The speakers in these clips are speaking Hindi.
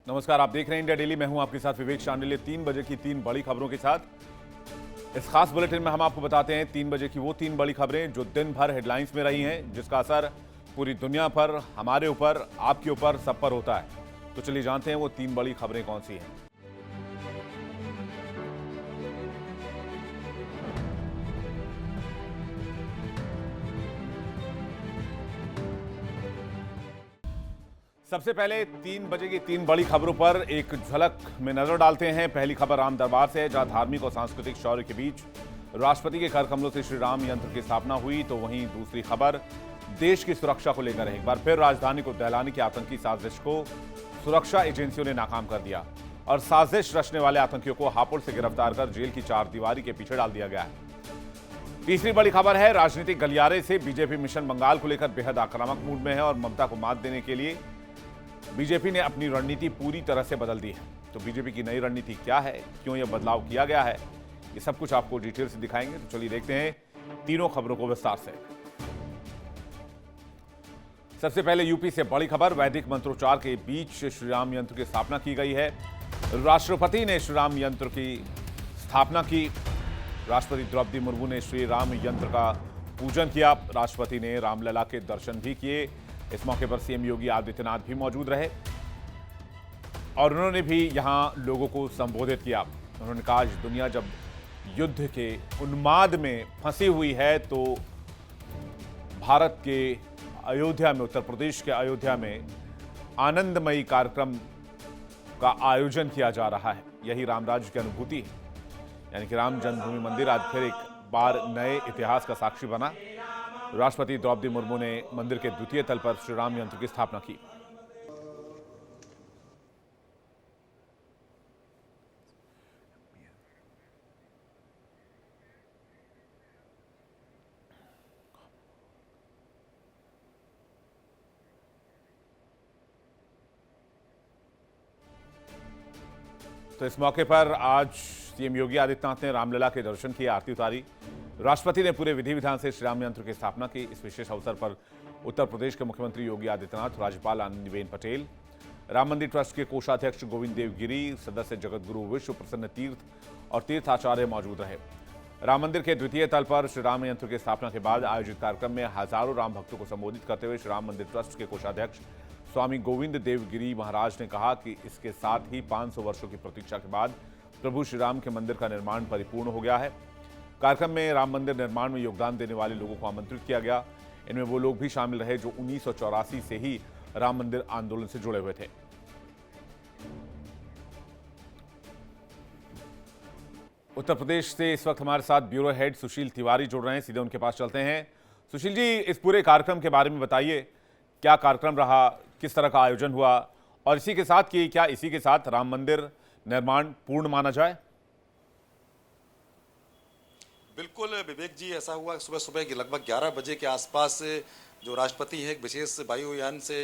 नमस्कार, आप देख रहे हैं इंडिया डेली। मैं हूं आपके साथ विवेक शांडिल्य। 3 बजे की 3 बड़ी खबरों के साथ इस खास बुलेटिन में हम आपको बताते हैं 3 बजे की वो 3 बड़ी खबरें जो दिन भर हेडलाइंस में रही हैं, जिसका असर पूरी दुनिया पर, हमारे ऊपर, आपके ऊपर, सब पर होता है। तो चलिए जानते हैं वो 3 बड़ी खबरें कौन सी हैं। सबसे पहले 3 बजे की 3 बड़ी खबरों पर एक झलक में नजर डालते हैं। पहली खबर राम दरबार से है, जहां धार्मिक और सांस्कृतिक शौर्य के बीच राष्ट्रपति के कर कमलों से श्री राम यंत्र की स्थापना हुई। तो वहीं दूसरी खबर देश की सुरक्षा को लेकर है। एक बार फिर राजधानी को दहलाने की आतंकी साजिश को सुरक्षा एजेंसियों ने नाकाम कर दिया और साजिश रचने वाले आतंकियों को हापुड़ से गिरफ्तार कर जेल की चारदीवारी के पीछे डाल दिया गया है। तीसरी बड़ी खबर है, राजनीतिक गलियारे से बीजेपी मिशन बंगाल को लेकर बेहद आक्रामक मूड में है और ममता को मात देने के लिए बीजेपी ने अपनी रणनीति पूरी तरह से बदल दी है। तो बीजेपी की नई रणनीति क्या है, क्यों यह बदलाव किया गया है, ये सब कुछ आपको डिटेल से दिखाएंगे। तो चलिए देखते हैं तीनों खबरों को विस्तार से। सबसे पहले यूपी से बड़ी खबर, वैदिक मंत्रोच्चार के बीच श्री राम यंत्र की स्थापना की गई है। राष्ट्रपति ने श्री राम यंत्र की स्थापना की। राष्ट्रपति द्रौपदी मुर्मू ने श्री राम यंत्र का पूजन किया। राष्ट्रपति ने रामलला के दर्शन भी किए। इस मौके पर सीएम योगी आदित्यनाथ भी मौजूद रहे और उन्होंने भी यहां लोगों को संबोधित किया। उन्होंने कहा, आज दुनिया जब युद्ध के उन्माद में फंसी हुई है तो भारत के अयोध्या में, उत्तर प्रदेश के अयोध्या में आनंदमयी कार्यक्रम का आयोजन किया जा रहा है। यही रामराज्य की अनुभूति है, यानी कि राम जन्मभूमि मंदिर आज फिर एक बार नए इतिहास का साक्षी बना। राष्ट्रपति द्रौपदी मुर्मू ने मंदिर के द्वितीय तल पर श्री राम यंत्र की स्थापना की। तो इस मौके पर आज सीएम योगी आदित्यनाथ ने रामलला के दर्शन किए, आरती उतारी। राष्ट्रपति ने पूरे विधि विधान से श्री राम यंत्र की स्थापना की। इस विशेष अवसर पर उत्तर प्रदेश के मुख्यमंत्री योगी आदित्यनाथ, राज्यपाल आनंदीबेन पटेल, राम मंदिर ट्रस्ट के कोषाध्यक्ष गोविंद देव गिरी, सदस्य जगतगुरु विश्व प्रसन्न तीर्थ और तीर्थाचार्य मौजूद रहे। राम मंदिर के द्वितीय तल पर श्री राम यंत्र की स्थापना के बाद आयोजित कार्यक्रम में हजारों राम भक्तों को संबोधित करते हुए श्री राम मंदिर ट्रस्ट के कोषाध्यक्ष स्वामी गोविंद देव गिरी महाराज ने कहा कि इसके साथ ही 500 वर्षों की प्रतीक्षा के बाद प्रभु श्री राम के मंदिर का निर्माण परिपूर्ण हो गया है। कार्यक्रम में राम मंदिर निर्माण में योगदान देने वाले लोगों को आमंत्रित किया गया। इनमें वो लोग भी शामिल रहे जो 1984 से ही राम मंदिर आंदोलन से जुड़े हुए थे। उत्तर प्रदेश से इस वक्त हमारे साथ ब्यूरो हेड सुशील तिवारी जुड़ रहे हैं, सीधे उनके पास चलते हैं। सुशील जी, इस पूरे कार्यक्रम के बारे में बताइए, क्या कार्यक्रम रहा, किस तरह का आयोजन हुआ और इसी के साथ राम मंदिर निर्माण पूर्ण माना जाए? बिल्कुल विवेक जी, ऐसा हुआ सुबह सुबह लगभग 11 बजे के आसपास जो राष्ट्रपति है एक विशेष वायुयान से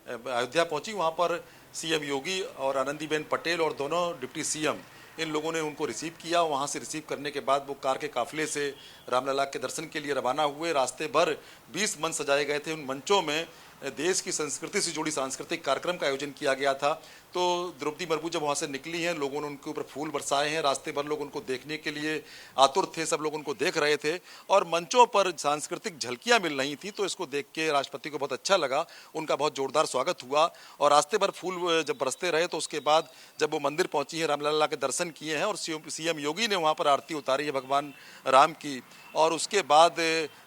अयोध्या पहुंची। वहां पर सीएम योगी और आनंदीबेन पटेल और दोनों डिप्टी सीएम, इन लोगों ने उनको रिसीव किया। वहां से रिसीव करने के बाद वो कार के काफिले से रामलला के दर्शन के लिए रवाना हुए। रास्ते भर 20 मंच सजाए गए थे। उन मंचों में देश की संस्कृति से जुड़ी सांस्कृतिक कार्यक्रम का आयोजन किया गया था। तो द्रौपदी मुर्मू जब वहाँ से निकली हैं, लोगों ने उनके ऊपर फूल बरसाए हैं। रास्ते भर लोग उनको देखने के लिए आतुर थे, सब लोग उनको देख रहे थे और मंचों पर सांस्कृतिक झलकियाँ मिल रही थी। तो इसको देख के राष्ट्रपति को बहुत अच्छा लगा, उनका बहुत जोरदार स्वागत हुआ और रास्ते भर फूल जब बरसते रहे तो उसके बाद जब वो मंदिर पहुंची है, रामलला के दर्शन किए हैं और सीएम योगी ने वहाँ पर आरती उतारी है भगवान राम की। और उसके बाद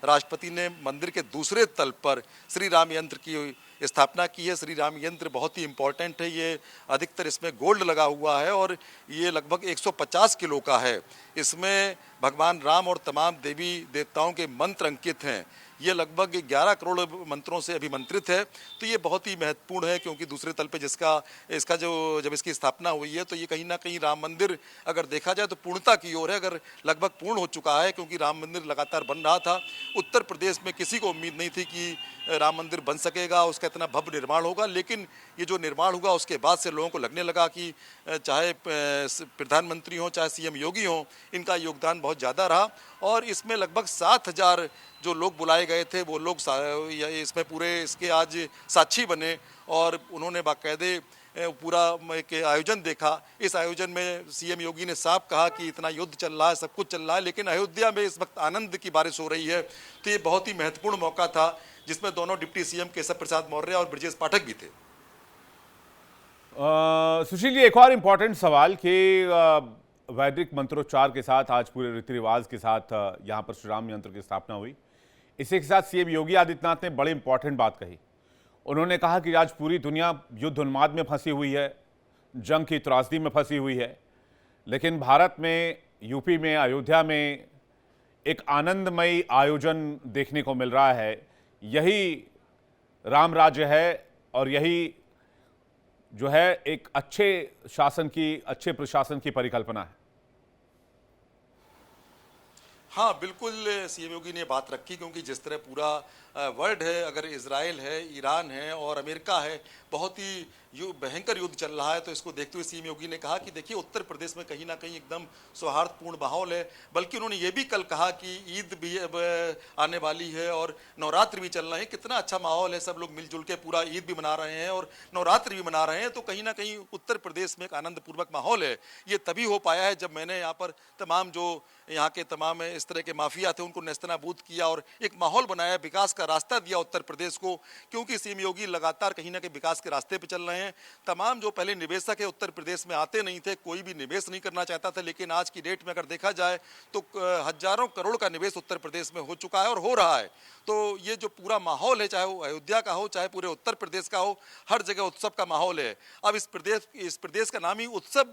राष्ट्रपति ने मंदिर के दूसरे तल पर श्री राम यंत्र की स्थापना की है। श्री राम यंत्र बहुत ही इम्पोर्टेंट है, ये अधिकतर इसमें गोल्ड लगा हुआ है और ये लगभग 150 किलो का है। इसमें भगवान राम और तमाम देवी देवताओं के मंत्र अंकित हैं। ये लगभग 11 करोड़ मंत्रों से अभिमंत्रित है। तो ये बहुत ही महत्वपूर्ण है, क्योंकि दूसरे तल पे इसका जो जब इसकी स्थापना हुई है तो ये कहीं ना कहीं राम मंदिर अगर देखा जाए तो पूर्णता की ओर है, अगर लगभग पूर्ण हो चुका है, क्योंकि राम मंदिर लगातार बन रहा था। उत्तर प्रदेश में किसी को उम्मीद नहीं थी कि राम मंदिर बन सकेगा, उसका इतना भव्य निर्माण होगा, लेकिन ये जो निर्माण हुआ उसके बाद से लोगों को लगने लगा कि चाहे प्रधानमंत्री हो चाहे सीएम योगी हो, इनका योगदान बहुत ज़्यादा रहा। और इसमें लगभग 7,000 जो लोग बुलाए गए थे वो लोग इसमें पूरे इसके आज साक्षी बने और उन्होंने बाकायदे पूरा एक आयोजन देखा। इस आयोजन में सीएम योगी ने साफ कहा कि इतना युद्ध चल रहा है, सब कुछ चल रहा है, लेकिन अयोध्या में इस वक्त आनंद की बारिश हो रही है। तो ये बहुत ही महत्वपूर्ण मौका था जिसमें दोनों डिप्टी सीएम केशव प्रसाद मौर्य और ब्रजेश पाठक भी थे। सुशील जी, एक और इम्पॉर्टेंट सवाल कि वैदिक मंत्रोच्चार के साथ आज पूरे रीति रिवाज के साथ यहाँ पर श्री राम यंत्र की स्थापना हुई। इसी के साथ सीएम योगी आदित्यनाथ ने बड़ी इंपॉर्टेंट बात कही। उन्होंने कहा कि आज पूरी दुनिया युद्ध उन्माद में फंसी हुई है, जंग की त्रासदी में फंसी हुई है, लेकिन भारत में, यूपी में, अयोध्या में एक आनंदमयी आयोजन देखने को मिल रहा है। यही राम राज्य है और यही जो है एक अच्छे शासन की, अच्छे प्रशासन की परिकल्पना है। हाँ, बिल्कुल सीएम योगी ने बात रखी, क्योंकि जिस तरह पूरा वर्ल्ड है, अगर इजराइल है, ईरान है और अमेरिका है, बहुत ही भयंकर युद्ध चल रहा है, तो इसको देखते हुए सीएम योगी ने कहा कि देखिए उत्तर प्रदेश में कहीं ना कहीं एकदम सौहार्दपूर्ण माहौल है। बल्कि उन्होंने ये भी कल कहा कि ईद भी अब आने वाली है और नवरात्र भी चल रहे हैं, कितना अच्छा माहौल है, सब लोग मिलजुल के पूरा ईद भी मना रहे हैं और नवरात्र भी मना रहे हैं। तो कहीं ना कहीं उत्तर प्रदेश में एक आनंदपूर्वक माहौल है। ये तभी हो पाया है जब मैंने यहाँ पर तमाम जो यहाँ के तमाम इस तरह के माफिया थे उनको नेस्तनाबूद किया और एक माहौल बनाया, विकास का रास्ता दिया उत्तर प्रदेश को। क्योंकि सीएम योगी लगातार कहीं ना कहीं विकास के रास्ते पे चल रहे हैं। तमाम जो पहले निवेशक है उत्तर प्रदेश में आते नहीं थे, कोई भी निवेश नहीं करना चाहता था, लेकिन आज की डेट में अगर देखा जाए तो हजारों करोड़ का निवेश उत्तर प्रदेश में हो चुका है और हो रहा है। तो ये जो पूरा माहौल है, चाहे वो अयोध्या का हो, चाहे पूरे उत्तर प्रदेश का हो, हर जगह उत्सव का माहौल है। अब इस प्रदेश का नाम ही उत्सव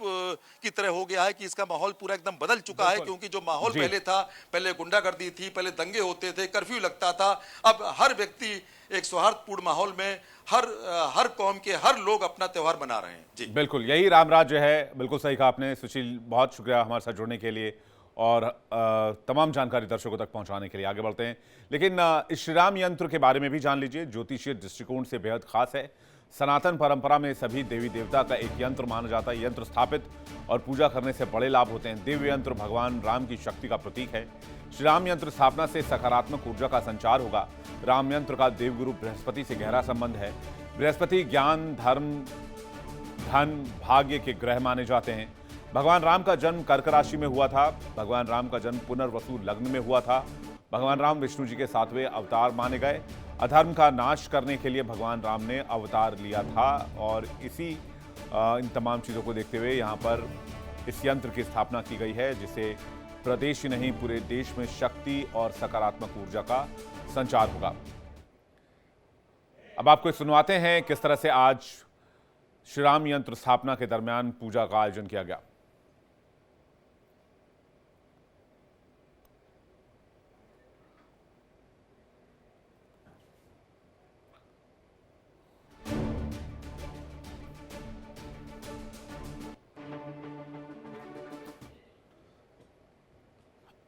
की तरह हो गया है कि इसका माहौल पूरा एकदम बदल चुका है। क्योंकि जो माहौल पहले था, पहले गुंडागर्दी थी, पहले दंगे होते थे, कर्फ्यू लगता था, अब हर व्यक्ति एक सौहार्दपूर्ण माहौल में हर कौम के हर लोग अपना त्योहार मना रहे हैं। जी बिल्कुल, यही राम राज्य है। बिल्कुल सही कहा आपने सुशील, बहुत शुक्रिया हमारे साथ जुड़ने के लिए और तमाम जानकारी दर्शकों तक पहुंचाने के लिए। आगे बढ़ते हैं, लेकिन इस श्री राम यंत्र के बारे में भी जान लीजिए। ज्योतिषीय दृष्टिकोण से बेहद खास है। सनातन परंपरा में सभी देवी देवता का एक यंत्र माना जाता है। यंत्र स्थापित और पूजा करने से बड़े लाभ होते हैं। दिव्य यंत्र भगवान राम की शक्ति का प्रतीक है। श्री राम यंत्र स्थापना से सकारात्मक ऊर्जा का संचार होगा। राम यंत्र का देवगुरु बृहस्पति से गहरा संबंध है। बृहस्पति ज्ञान, धर्म, धन, भाग्य के ग्रह माने जाते हैं। भगवान राम का जन्म कर्क राशि में हुआ था। भगवान राम का जन्म पुनर्वसु लग्न में हुआ था। भगवान राम विष्णु जी के 7वें अवतार माने गए। अधर्म का नाश करने के लिए भगवान राम ने अवतार लिया था और इन तमाम चीज़ों को देखते हुए यहाँ पर इस यंत्र की स्थापना की गई है, जिससे प्रदेश ही नहीं पूरे देश में शक्ति और सकारात्मक ऊर्जा का संचार होगा। अब आपको सुनवाते हैं किस तरह से आज श्री राम यंत्र स्थापना के दरमियान पूजा का आयोजन किया गया।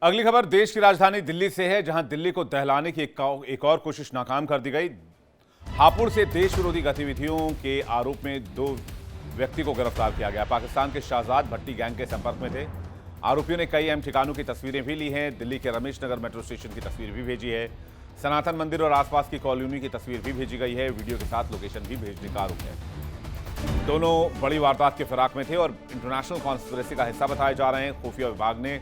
अगली खबर देश की राजधानी दिल्ली से है, जहां दिल्ली को दहलाने की एक और कोशिश नाकाम कर दी गई। हापुड़ से देश विरोधी गतिविधियों के आरोप में 2 व्यक्ति को गिरफ्तार किया गया। पाकिस्तान के शाहजाद भट्टी गैंग के संपर्क में थे। आरोपियों ने कई अहम ठिकानों की तस्वीरें भी ली हैं। दिल्ली के रमेश नगर मेट्रो स्टेशन की तस्वीर भी भेजी है। सनातन मंदिर और आसपास की कॉलोनी की तस्वीर भी भेजी गई है। वीडियो के साथ लोकेशन भी भेजने का आरोप है। दोनों बड़ी वारदात के फिराक में थे और इंटरनेशनल कॉन्स्पिरेसी का हिस्सा बताए जा रहे हैं। खुफिया विभाग ने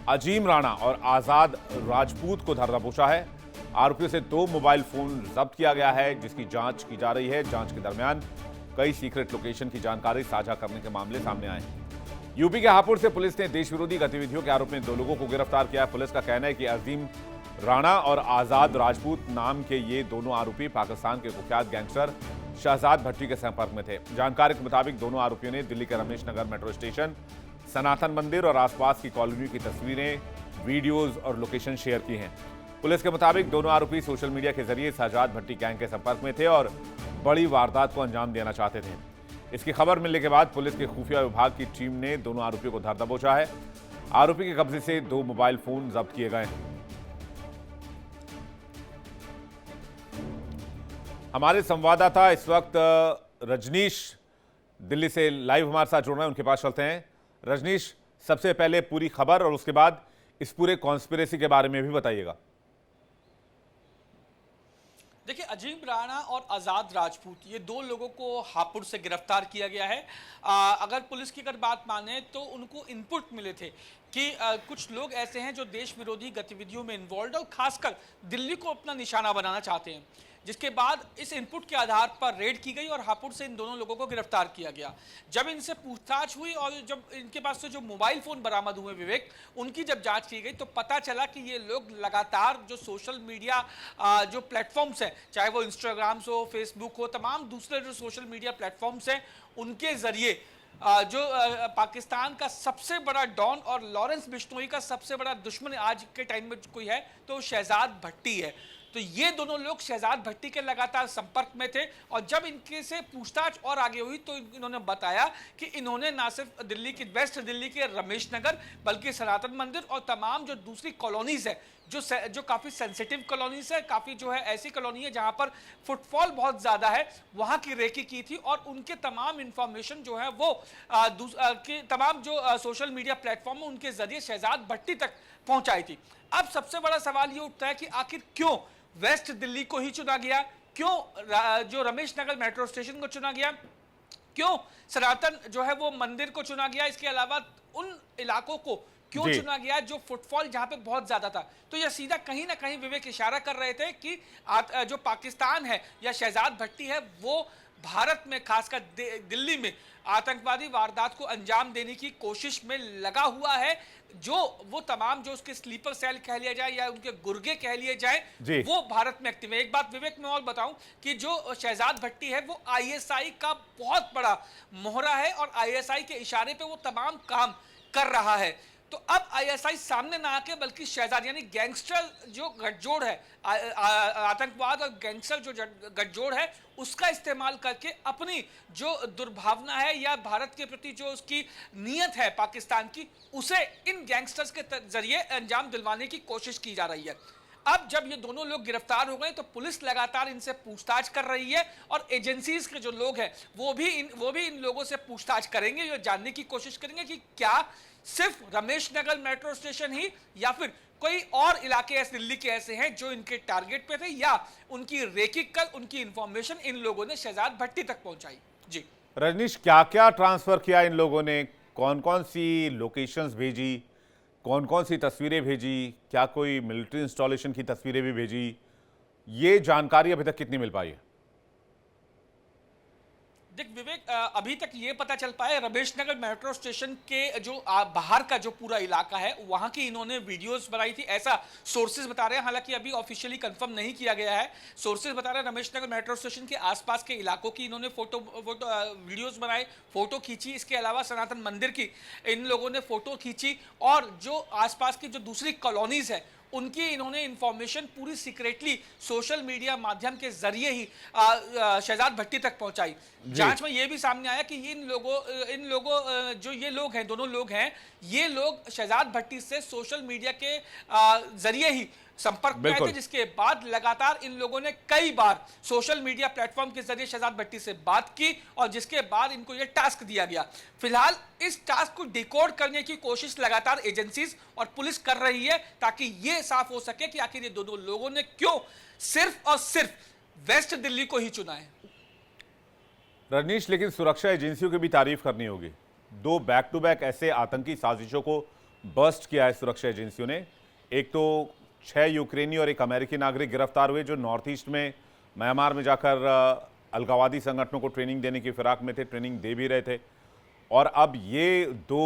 अजीम राणा और आजाद राजपूत को धर दबोचा है। आरोपियों से 2 मोबाइल फोन जब्त किया गया है, जिसकी जांच की जा रही है। जांच के दरमियान कई सीक्रेट लोकेशन की जानकारी साझा करने के मामले सामने आए हैं। यूपी के हापुड़ से पुलिस ने देश विरोधी गतिविधियों के आरोप में 2 लोगों को गिरफ्तार किया। पुलिस का कहना है कि अजीम राणा और आजाद राजपूत नाम के ये दोनों आरोपी पाकिस्तान के कुख्यात गैंगस्टर शाहजाद भट्टी के संपर्क में थे। जानकारी के मुताबिक दोनों आरोपियों ने दिल्ली के रमेश नगर मेट्रो स्टेशन, सनातन मंदिर और आसपास की कॉलोनी की तस्वीरें, वीडियोज और लोकेशन शेयर की हैं। पुलिस के मुताबिक दोनों आरोपी सोशल मीडिया के जरिए शाहजाद भट्टी गैंग के संपर्क में थे और बड़ी वारदात को अंजाम देना चाहते थे। इसकी खबर मिलने के बाद पुलिस के खुफिया विभाग की टीम ने दोनों आरोपियों को धर दबोचा है। आरोपी के कब्जे से 2 मोबाइल फोन जब्त किए गए हैं। हमारे संवाददाता इस वक्त रजनीश दिल्ली से लाइव हमारे साथ जुड़ रहे हैं, उनके पास चलते हैं। रजनीश, सबसे पहले पूरी खबर और उसके बाद इस पूरे कॉन्स्पिरेसी के बारे में भी बताइएगा। देखिए, अजीम राणा और आज़ाद राजपूत ये दो लोगों को हापुड़ से गिरफ्तार किया गया है। अगर पुलिस की अगर बात माने तो उनको इनपुट मिले थे कि कुछ लोग ऐसे हैं जो देश विरोधी गतिविधियों में इन्वॉल्व और खासकर दिल्ली को अपना निशाना बनाना चाहते हैं, जिसके बाद इस इनपुट के आधार पर रेड की गई और हापुड़ से इन दोनों लोगों को गिरफ्तार किया गया। जब इनसे पूछताछ हुई और जब इनके पास से जो मोबाइल फोन बरामद हुए विवेक, उनकी जब जांच की गई तो पता चला कि ये लोग लगातार जो सोशल मीडिया जो प्लेटफॉर्म्स हैं, चाहे वो इंस्टाग्राम हो, फेसबुक हो, तमाम दूसरे जो सोशल मीडिया प्लेटफॉर्म्स हैं, उनके जरिए जो पाकिस्तान का सबसे बड़ा डॉन और लॉरेंस बिश्नोई का सबसे बड़ा दुश्मन आज के टाइम में कोई है तो शहजाद भट्टी है। तो ये दोनों लोग शहजाद भट्टी के लगातार संपर्क में थे और जब इनके से पूछताछ और आगे हुई तो इन्होंने बताया कि इन्होंने ना सिर्फ दिल्ली की वेस्ट दिल्ली के रमेश नगर बल्कि सनातन मंदिर और तमाम जो दूसरी कॉलोनीज है जो काफ़ी सेंसिटिव कॉलोनीज है, काफ़ी जो है ऐसी कॉलोनी है जहां पर फुटफॉल बहुत ज़्यादा है, वहां की रेकी की थी और उनके तमाम इंफॉर्मेशन जो है वो तमाम जो सोशल मीडिया प्लेटफॉर्म है उनके जरिए शहजाद भट्टी तक पहुंचाई थी। अब सबसे बड़ा सवाल ये उठता है कि आखिर क्यों वेस्ट दिल्ली को ही चुना गया, क्यों जो रमेश नगर मेट्रो स्टेशन को चुना गया, क्यों सनातन जो है वो मंदिर को चुना गया, इसके अलावा उन इलाकों को क्यों चुना गया जो फुटफॉल जहां पे बहुत ज्यादा था। तो यह सीधा कहीं ना कहीं विवेक इशारा कर रहे थे कि जो पाकिस्तान है या शहजाद भट्टी है वो भारत में खासकर दिल्ली में आतंकवादी वारदात को अंजाम देने की कोशिश में लगा हुआ है। जो वो तमाम जो उसके स्लीपर सेल कह लिया जाए या उनके गुर्गे कह लिए जाए वो भारत में एक्टिव है। एक बात विवेक मैं और बताऊं कि जो शहजाद भट्टी है वो आईएसआई का बहुत बड़ा मोहरा है और आईएसआई के इशारे पे वो तमाम काम कर रहा है। तो अब आईएसआई सामने ना आके बल्कि शहजाद यानी गैंगस्टर जो गठजोड़ है, आतंकवाद और गैंगस्टर जो गठजोड़ है उसका इस्तेमाल करके अपनी जो दुर्भावना है या भारत के प्रति जो उसकी नीयत है पाकिस्तान की, उसे इन गैंगस्टर्स के जरिए अंजाम दिलवाने की कोशिश की जा रही है। अब जब ये दोनों लोग गिरफ्तार हो गए तो पुलिस लगातार इनसे पूछताछ कर रही है और एजेंसीज के जो लोग हैं वो भी इन लोगों से पूछताछ करेंगे, ये जानने की कोशिश करेंगे कि क्या सिर्फ रमेश नगर मेट्रो स्टेशन ही या फिर कोई और इलाके ऐसे दिल्ली के ऐसे हैं जो इनके टारगेट पे थे या उनकी रेकी कर उनकी इंफॉर्मेशन इन लोगों ने शहजाद भट्टी तक पहुंचाई। जी रजनीश, क्या क्या ट्रांसफर किया इन लोगों ने, कौन कौन सी लोकेशंस भेजी, कौन कौन सी तस्वीरें भेजी, क्या कोई मिलिट्री इंस्टॉलेशन की तस्वीरें भी भेजी, ये जानकारी अभी तक कितनी मिल पाई है? देख विवेक, अभी तक ये पता चल पाया रमेश नगर मेट्रो स्टेशन के जो बाहर का जो पूरा इलाका है वहां की इन्होंने वीडियोस बनाई थी, ऐसा सोर्सेज बता रहे हैं। हालांकि अभी ऑफिशियली कंफर्म नहीं किया गया है। सोर्सेज बता रहे हैं रमेश नगर मेट्रो स्टेशन के आसपास के इलाकों की इन्होंने वीडियोस बनाए, फोटो खींची। इसके अलावा सनातन मंदिर की इन लोगों ने फोटो खींची और जो आसपास की जो दूसरी कॉलोनीज है उनकी इन्होंने इंफॉर्मेशन पूरी सीक्रेटली सोशल मीडिया माध्यम के जरिए ही शहजाद भट्टी तक पहुंचाई। जांच में यह भी सामने आया कि इन लोगों जो ये लोग हैं, दोनों लोग हैं, ये लोग शहजाद भट्टी से सोशल मीडिया के जरिए ही संपर्क में आए थे, जिसके बाद लगातार इन लोगों ने कई बार सोशल मीडिया प्लेटफॉर्म के जरिए शहजाद भट्टी से बात की और जिसके बाद इनको यह टास्क दिया गया। फिलहाल इस टास्क को डिकोड करने की कोशिश लगातार एजेंसीज और पुलिस कर रही है ताकि यह साफ हो सके कि आखिर ये दोनों लोगों ने क्यों सिर्फ और सिर्फ वेस्ट दिल्ली को ही चुना है। रजनीश, लेकिन सुरक्षा एजेंसियों की भी तारीफ करनी होगी। दो बैक टू बैक ऐसे आतंकी साजिशों को बस्ट किया है सुरक्षा एजेंसियों ने। एक तो 6 यूक्रेनी और एक अमेरिकी नागरिक गिरफ्तार हुए जो नॉर्थ ईस्ट में म्यांमार में जाकर अलगावादी संगठनों को ट्रेनिंग देने की फिराक में थे, ट्रेनिंग दे भी रहे थे। और अब ये 2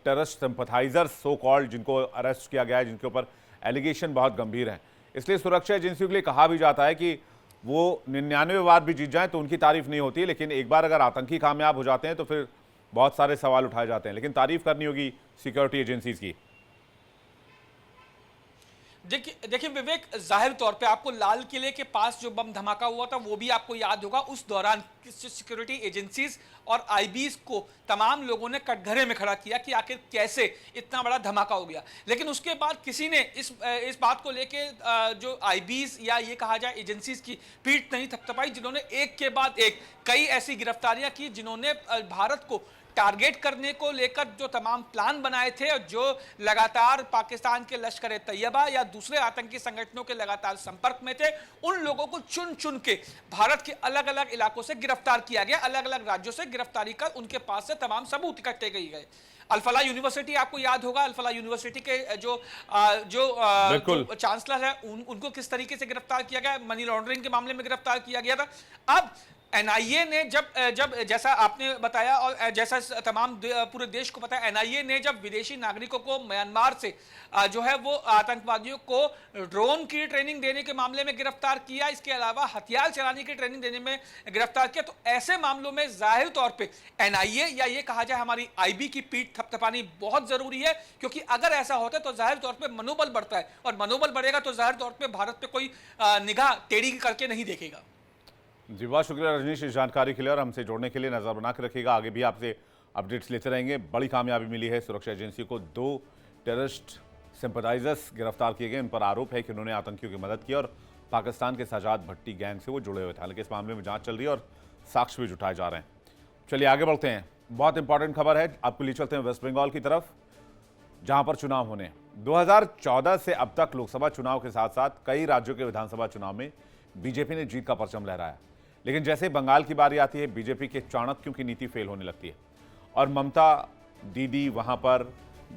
टेररिस्ट सिंपथाइजर्स सो कॉल्ड जिनको अरेस्ट किया गया है, जिनके ऊपर एलिगेशन बहुत गंभीर हैं, इसलिए सुरक्षा एजेंसियों के लिए कहा भी जाता है कि वो 99 बार भी जीत जाएं तो उनकी तारीफ नहीं होती, लेकिन एक बार अगर आतंकी कामयाब हो जाते हैं तो फिर बहुत सारे सवाल उठाए जाते हैं। लेकिन तारीफ करनी होगी सिक्योरिटी एजेंसीज की। देखिए विवेक, जाहिर तौर पे आपको लाल किले के पास जो बम धमाका हुआ था वो भी आपको याद होगा। उस दौरान सिक्योरिटी एजेंसीज और आईबीज को तमाम लोगों ने कटघरे में खड़ा किया कि आखिर कैसे इतना बड़ा धमाका हो गया। लेकिन उसके बाद किसी ने इस बात को लेके जो आईबीज या ये कहा जाए एजेंसीज की पीठ नहीं थपथपाई, जिन्होंने एक के बाद एक कई ऐसी गिरफ्तारियां की जिन्होंने भारत को टारगेट करने को लेकर जो तमाम प्लान बनाए थे और जो लगातार पाकिस्तान के लश्कर तैयबा या दूसरे आतंकी संगठनों के लगातार संपर्क में थे, उन लोगों को चुन चुन के भारत के अलग अलग इलाकों से गिरफ्तार किया गया, अलग अलग राज्यों से गिरफ्तारी कर उनके पास से तमाम सबूत इकट्ठे किए गए। अल-फलाह यूनिवर्सिटी आपको याद होगा, अल-फलाह यूनिवर्सिटी के जो चांसलर है उनको किस तरीके से गिरफ्तार किया गया, मनी लॉन्ड्रिंग के मामले में गिरफ्तार किया गया था। अब एनआईए ने जब जैसा आपने बताया और जैसा तमाम पूरे देश को पता है, एनआईए ने जब विदेशी नागरिकों को म्यांमार से जो है वो आतंकवादियों को ड्रोन की ट्रेनिंग देने के मामले में गिरफ्तार किया, इसके अलावा हथियार चलाने की ट्रेनिंग देने में गिरफ्तार किया, तो ऐसे मामलों में जाहिर तौर पे एनआईए या ये कहा जाए हमारी आईबी की पीठ थपथपानी बहुत जरूरी है, क्योंकि अगर ऐसा होता है तो जाहिर तौर पर मनोबल बढ़ता है, और मनोबल बढ़ेगा तो जाहिर तौर पर भारत पे कोई निगाह टेढ़ी करके नहीं देखेगा। जी बहुत शुक्रिया रजनीश इस जानकारी के लिए, और हमसे जोड़ने के लिए। नजर बना के रखिएगा, आगे भी आपसे अपडेट्स लेते रहेंगे। बड़ी कामयाबी मिली है सुरक्षा एजेंसी को, 2 टेररिस्ट सिंपथाइजर्स गिरफ्तार किए गए। इन पर आरोप है कि उन्होंने आतंकियों की मदद की और पाकिस्तान के सजाद भट्टी गैंग से वो जुड़े हुए थे। हालांकि इस मामले में जांच चल रही है और साक्ष्य भी जुटाए जा रहे हैं। चलिए आगे बढ़ते हैं, बहुत इंपॉर्टेंट खबर है, आपको ले चलते हैं वेस्ट बंगाल की तरफ, जहां पर चुनाव होने 2014 से अब तक लोकसभा चुनाव के साथ साथ कई राज्यों के विधानसभा चुनाव में बीजेपी ने जीत का परचम लहराया। लेकिन जैसे बंगाल की बारी आती है, बीजेपी के चाणक्यों की नीति फेल होने लगती है और ममता दीदी वहां पर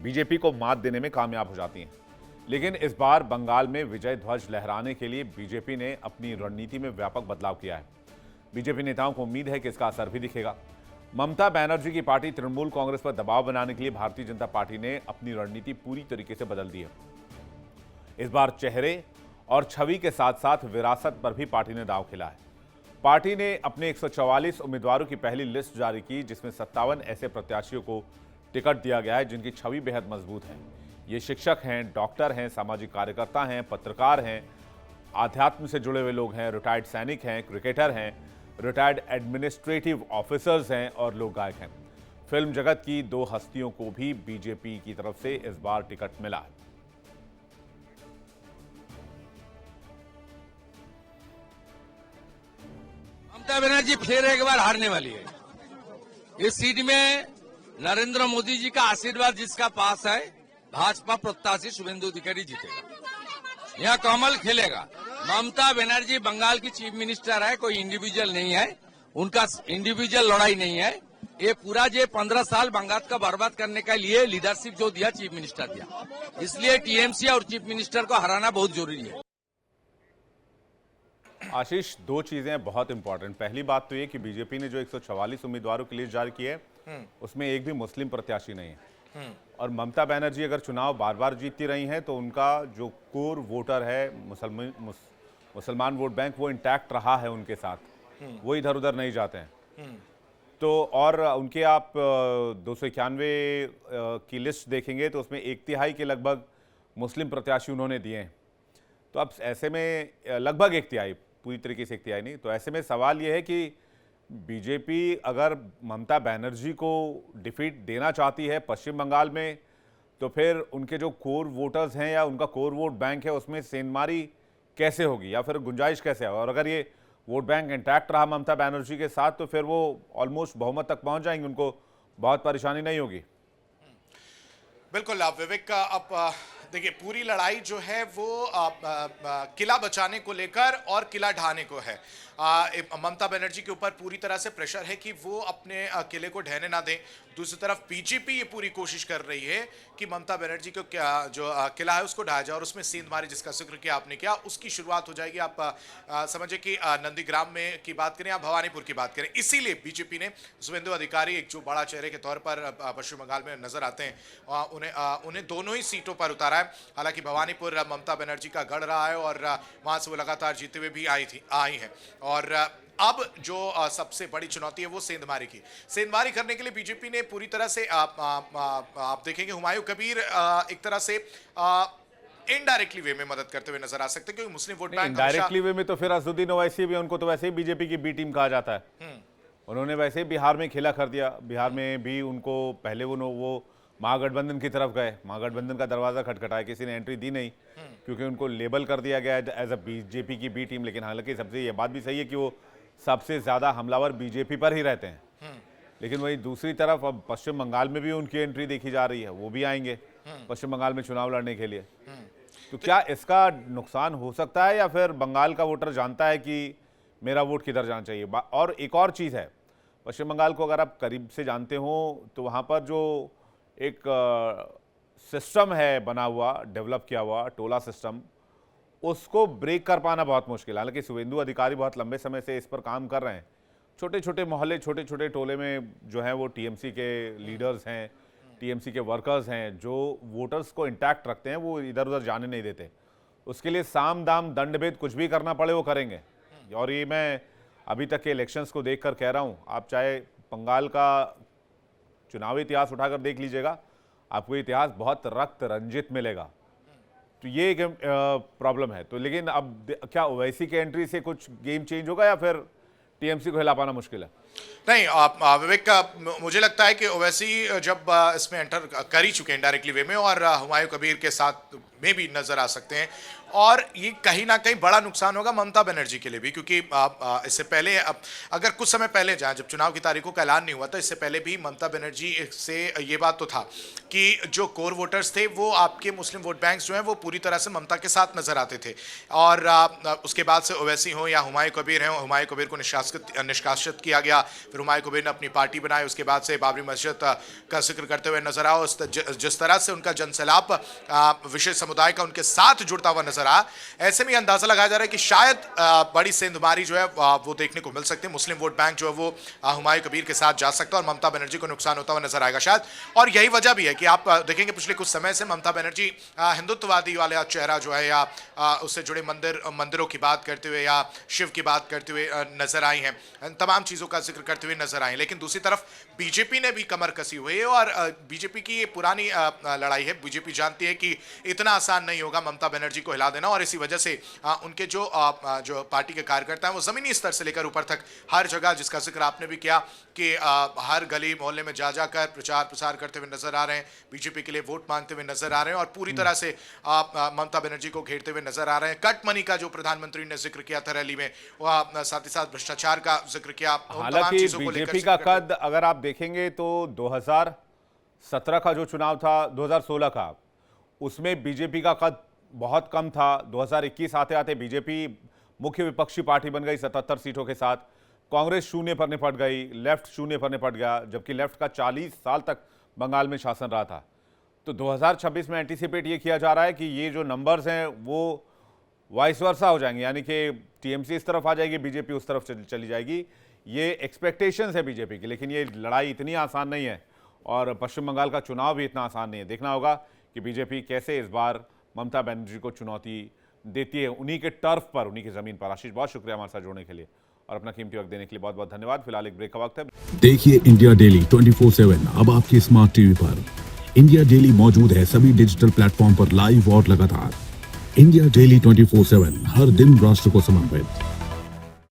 बीजेपी को मात देने में कामयाब हो जाती हैं। लेकिन इस बार बंगाल में विजय ध्वज लहराने के लिए बीजेपी ने अपनी रणनीति में व्यापक बदलाव किया है। बीजेपी नेताओं को उम्मीद है कि इसका असर भी दिखेगा। ममता बनर्जी की पार्टी तृणमूल कांग्रेस पर दबाव बनाने के लिए भारतीय जनता पार्टी ने अपनी रणनीति पूरी तरीके से बदल दी है। इस बार चेहरे और छवि के साथ साथ विरासत पर भी पार्टी ने दांव खेला है। पार्टी ने अपने 144 उम्मीदवारों की पहली लिस्ट जारी की, जिसमें 57 ऐसे प्रत्याशियों को टिकट दिया गया है जिनकी छवि बेहद मजबूत है। ये शिक्षक हैं, डॉक्टर हैं, सामाजिक कार्यकर्ता हैं, पत्रकार हैं, आध्यात्म से जुड़े हुए लोग हैं, रिटायर्ड सैनिक हैं, क्रिकेटर हैं, रिटायर्ड एडमिनिस्ट्रेटिव ऑफिसर्स हैं और लोक गायक हैं। फिल्म जगत की 2 हस्तियों को भी बीजेपी की तरफ से इस बार टिकट मिला है। ममता बनर्जी फिर एक बार हारने वाली है। इस सीट में नरेंद्र मोदी जी का आशीर्वाद जिसका पास है, भाजपा प्रत्याशी शुभेंदु अधिकारी जीतेगा। यहाँ कमल खेलेगा। ममता बनर्जी बंगाल की चीफ मिनिस्टर है, कोई इंडिविजुअल नहीं है, उनका इंडिविजुअल लड़ाई नहीं है। ये पूरा जो 15 साल बंगाल का बर्बाद करने के लिए लीडरशिप जो दिया, चीफ मिनिस्टर दिया, इसलिए टीएमसी और चीफ मिनिस्टर को हराना बहुत जरूरी है। आशीष, 2 चीजें बहुत इंपॉर्टेंट। पहली बात तो ये कि बीजेपी ने जो 144 उम्मीदवारों की लिस्ट जारी की है, उसमें एक भी मुस्लिम प्रत्याशी नहीं है। और ममता बनर्जी अगर चुनाव बार बार जीतती रही हैं तो उनका जो कोर वोटर है, मुसलमान वोट बैंक, वो इंटैक्ट रहा है उनके साथ, वो इधर उधर नहीं जाते हैं। तो और उनके आप 291 की लिस्ट देखेंगे तो उसमें 1/3 के लगभग मुस्लिम प्रत्याशी उन्होंने दिए हैं। तो अब ऐसे में लगभग 1/3, पूरी तरीके से 1/3 नहीं, तो ऐसे में सवाल यह है कि बीजेपी अगर ममता बनर्जी को डिफीट देना चाहती है पश्चिम बंगाल में, तो फिर उनके जो कोर वोटर्स हैं या उनका कोर वोट बैंक है उसमें सेंधमारी कैसे होगी या फिर गुंजाइश कैसे है। और अगर ये वोट बैंक इंटैक्ट रहा ममता बनर्जी के साथ तो फिर वो ऑलमोस्ट बहुमत तक पहुंच जाएंगे, उनको बहुत परेशानी नहीं होगी। बिल्कुल विवेक, अब देखिए पूरी लड़ाई जो है वो किला बचाने को लेकर और किला ढहाने को है। ममता बनर्जी के ऊपर पूरी तरह से प्रेशर है कि वो अपने किले को ढहने ना दें। दूसरी तरफ बीजेपी ये पूरी कोशिश कर रही है कि ममता बनर्जी को जो किला है उसको ढाया जाए, और उसमें सेंधमारी जिसका जिक्र किया आपने किया, उसकी शुरुआत हो जाएगी। आप समझिए कि नंदीग्राम में की बात करें या भवानीपुर की बात करें, इसीलिए बीजेपी ने शुभेंदु अधिकारी एक जो बड़ा चेहरे के तौर पर पश्चिम बंगाल में नजर आते हैं, उन्हें दोनों ही सीटों पर उतारा है। हालांकि भवानीपुर ममता बनर्जी का गढ़ रहा है और वहां से वो लगातार जीते हुए भी आई है। और अब जो सबसे बड़ी चुनौती है वो सेंधमारी की। सेंधमारी करने के लिए बीजेपी ने पूरी तरह से आप देखेंगे हुमायूं कबीर एक तरह से इनडायरेक्टली वे में मदद करते हुए नजर आ सकते हैं, क्योंकि मुस्लिम वोट बैंक इनडायरेक्टली वे में तो फिर असदुद्दीन ओवैसी भी, उनको तो वैसे ही बीजेपी की बी टीम कहा जाता है। उन्होंने वैसे ही बिहार में खेला कर दिया। बिहार में भी उनको पहले वो महागठबंधन की तरफ गए, महागठबंधन का दरवाज़ा खटखटाया, किसी ने एंट्री दी नहीं क्योंकि उनको लेबल कर दिया गया एज अ बीजेपी की बी टीम। लेकिन हालांकि सबसे ये बात भी सही है कि वो सबसे ज़्यादा हमलावर बीजेपी पर ही रहते हैं। लेकिन वही दूसरी तरफ अब पश्चिम बंगाल में भी उनकी एंट्री देखी जा रही है, वो भी आएंगे पश्चिम बंगाल में चुनाव लड़ने के लिए। तो क्या इसका नुकसान हो सकता है या फिर बंगाल का वोटर जानता है कि मेरा वोट किधर जाना चाहिए? और एक और चीज़ है, पश्चिम बंगाल को अगर आप करीब से जानते हो तो वहाँ पर जो एक सिस्टम है बना हुआ, डेवलप किया हुआ टोला सिस्टम, उसको ब्रेक कर पाना बहुत मुश्किल है। हालांकि शुभेंदु अधिकारी बहुत लंबे समय से इस पर काम कर रहे हैं। छोटे छोटे मोहल्ले, छोटे छोटे टोले में जो है वो टीएमसी के लीडर्स हैं, टीएमसी के वर्कर्स हैं, जो वोटर्स को इंटैक्ट रखते हैं, वो इधर उधर जाने नहीं देते। उसके लिए साम दाम दंड भेद कुछ भी करना पड़े वो करेंगे। और ये मैं अभी तक के इलेक्शंस को देखकर कह रहा हूँ, आप चाहे बंगाल का चुनावी इतिहास उठाकर देख लीजिएगा, आपको इतिहास बहुत रक्त रंजित मिलेगा। तो ये एक प्रॉब्लम है। तो लेकिन अब क्या ओवैसी के एंट्री से कुछ गेम चेंज होगा या फिर टीएमसी को हिला पाना मुश्किल है? नहीं, विवेक, मुझे लगता है कि ओवैसी जब इसमें एंटर कर ही चुके हैं डायरेक्टली वे में, और हुमायूं कबीर के साथ में भी नजर आ सकते हैं, और ये कहीं ना कहीं बड़ा नुकसान होगा ममता बनर्जी के लिए भी, क्योंकि इससे पहले अगर कुछ समय पहले जाए, जब चुनाव की तारीखों का ऐलान नहीं हुआ था, इससे पहले भी ममता बनर्जी से ये बात तो था कि जो कोर वोटर्स थे वो आपके मुस्लिम वोट बैंक्स जो हैं वो पूरी तरह से ममता के साथ नजर आते थे। और उसके बाद से ओवैसी हो या हुमायूं कबीर हैं, हुमायूं कबीर को निष्कासित किया गया, फिर हुमायूं कबीर ने अपनी पार्टी बनाई, उसके बाद से बाबरी मस्जिद का जिक्र करते हुए नजर आओ, जिस तरह से उनका जनसैलाब विशेष समुदाय का उनके साथ जुड़ता हुआ नजर आ, ऐसे में अंदाजा लगाया जा रहा है कि शायद बड़ी सेंधमारी जो है वो देखने को मिल सकती है। मुस्लिम वोट बैंक जो है वो हुमायूं कबीर के साथ जा सकता है और ममता बनर्जी को नुकसान होता हुआ नजर आएगा शायद। और यही वजह भी है कि आप देखेंगे पिछले कुछ समय से ममता बनर्जी हिंदुत्ववादी वाला चेहरा जो है, या उससे जुड़े मंदिरों की बात करते हुए या शिव की बात करते हुए नजर आई हैं, तमाम चीजों का जिक्र करते हुए नजर आई। लेकिन दूसरी तरफ बीजेपी ने भी कमर कसी हुई है, और बीजेपी की ये पुरानी लड़ाई है। बीजेपी जानती है कि इतना आसान नहीं होगा ममता बनर्जी को हिला देना, और इसी वजह से उनके जो पार्टी के कार्यकर्ता हैं वो जमीनी स्तर से लेकर ऊपर तक हर जगह, जिसका जिक्र आपने भी किया कि हर गली मोहल्ले में जा जाकर प्रचार प्रसार करते हुए नजर आ रहे हैं, बीजेपी के लिए वोट मांगते हुए नजर आ रहे हैं, और पूरी तरह से ममता बनर्जी को घेरते हुए नजर आ रहे हैं। कट मनी का जो प्रधानमंत्री ने जिक्र किया था रैली में, वह साथ ही साथ भ्रष्टाचार का जिक्र किया। हालांकि बीजेपी का कद अगर आप देखेंगे तो 2017 का जो चुनाव था, 2016 का, उसमें बीजेपी का कद बहुत कम था। 2021 आते आते बीजेपी मुख्य विपक्षी पार्टी बन गई 77 सीटों के साथ। कांग्रेस शून्य पर निपट गई, लेफ्ट शून्य पर निपट गया, जबकि लेफ्ट का 40 साल तक बंगाल में शासन रहा था। तो 2026 में एंटीसिपेट ये किया जा रहा है कि ये जो नंबर्स हैं वो वाइस वर्सा हो जाएंगे, यानी कि टीएमसी इस तरफ आ जाएगी, बीजेपी उस तरफ चली जाएगी। ये एक्सपेक्टेशंस है बीजेपी की, लेकिन ये लड़ाई इतनी आसान नहीं है, और पश्चिम बंगाल का चुनाव भी इतना आसान नहीं है। देखना होगा कि बीजेपी कैसे इस बार ममता बनर्जी को चुनौती देती है, उन्हीं के टर्फ पर, उन्हीं की जमीन पर। आशीष, बहुत शुक्रिया हमारे साथ जुड़ने के लिए और अपना कीमती वक्त देने के लिए बहुत बहुत धन्यवाद। फिलहाल एक ब्रेक का वक्त है। देखिए इंडिया डेली 24/7 अब आपकी स्मार्ट टीवी पर। इंडिया डेली मौजूद है सभी डिजिटल प्लेटफॉर्म पर लाइव और लगातार। इंडिया डेली 24/7 हर दिन राष्ट्र को समर्पित।